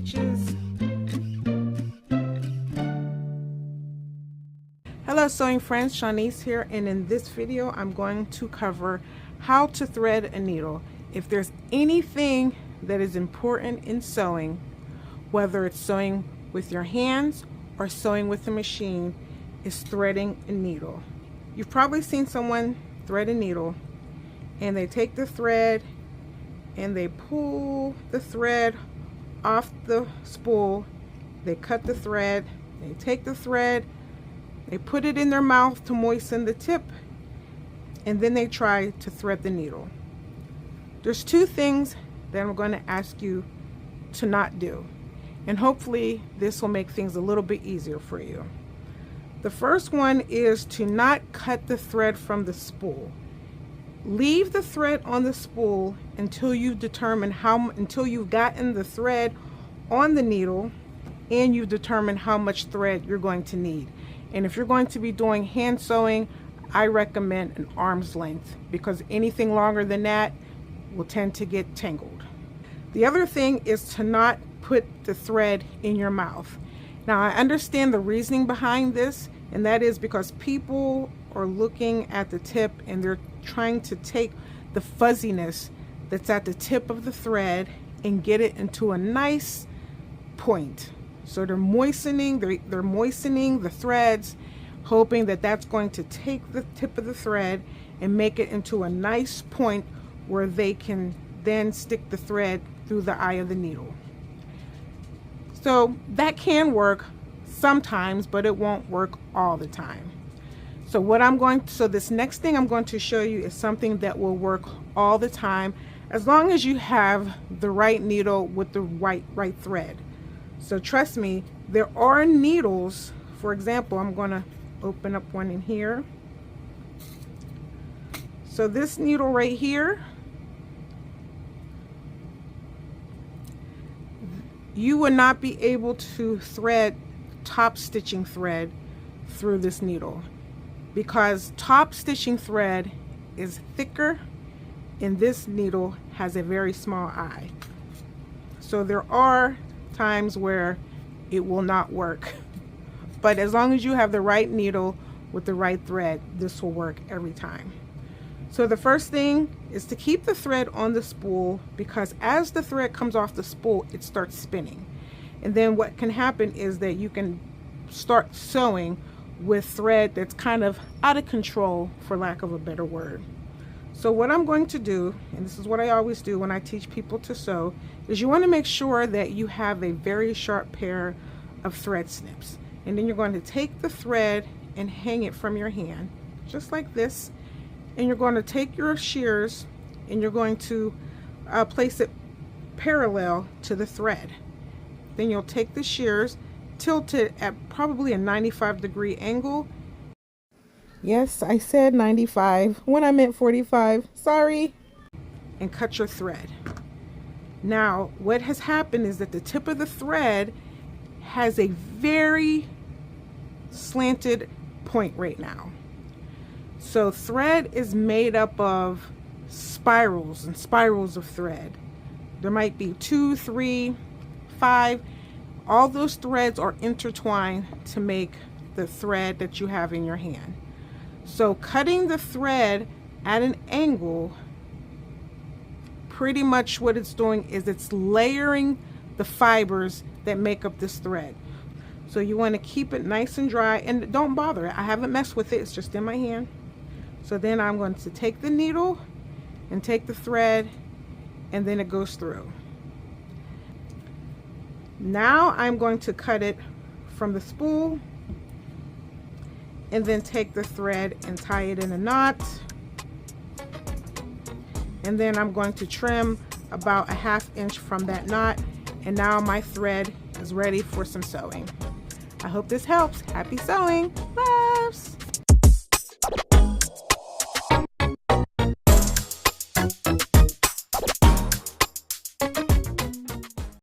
stitches. Hello sewing friends, Shanice here, and in this video I'm going to cover how to thread a needle. If there's anything that is important in sewing, whether it's sewing with your hands or sewing with a machine, is threading a needle. You've probably seen someone thread a needle and they take the thread and they pull the thread off the spool, they cut the thread, they take the thread, they put it in their mouth to moisten the tip, and then they try to thread the needle. There's two things that I'm going to ask you to not do, and hopefully this will make things a little bit easier for you. The first one is to not cut the thread from the spool. Leave the thread on the spool until you've gotten the thread on the needle and you've determined how much thread you're going to need. And if you're going to be doing hand sewing, I recommend an arm's length, because anything longer than that will tend to get tangled. The other thing is to not put the thread in your mouth. Now I understand the reasoning behind this, and that is because people are looking at the tip and they're trying to take the fuzziness that's at the tip of the thread and get it into a nice point. So they're moistening the threads, hoping that that's going to take the tip of the thread and make it into a nice point where they can then stick the thread through the eye of the needle. So that can work sometimes, but it won't work all the time. So this next thing I'm going to show you is something that will work all the time, as long as you have the right needle with the right thread. So trust me, there are needles. For example, I'm going to open up one in here. So this needle right here, you would not be able to thread top stitching thread through this needle, because top stitching thread is thicker and this needle has a very small eye. So there are times where it will not work, but as long as you have the right needle with the right thread, this will work every time. So the first thing is to keep the thread on the spool, because as the thread comes off the spool, it starts spinning, and then what can happen is that you can start sewing with thread that's kind of out of control, for lack of a better word. So what I'm going to do, and this is what I always do when I teach people to sew, is you want to make sure that you have a very sharp pair of thread snips. And then you're going to take the thread and hang it from your hand, just like this. And you're going to take your shears and you're going to place it parallel to the thread. Then you'll take the shears, tilt it at probably a 95-degree angle. Yes, I said 95 when I meant 45, sorry. And cut your thread. Now, what has happened is that the tip of the thread has a very slanted point right now. So thread is made up of spirals and spirals of thread. There might be 2, 3, 5. All those threads are intertwined to make the thread that you have in your hand. So cutting the thread at an angle, pretty much what it's doing is it's layering the fibers that make up this thread. So you want to keep it nice and dry, and don't bother. I haven't messed with it, it's just in my hand. So then I'm going to take the needle and take the thread, and then it goes through. Now I'm going to cut it from the spool and then take the thread and tie it in a knot. And then I'm going to trim about a ½ inch from that knot, and now my thread is ready for some sewing. I hope this helps. Happy sewing. Bye.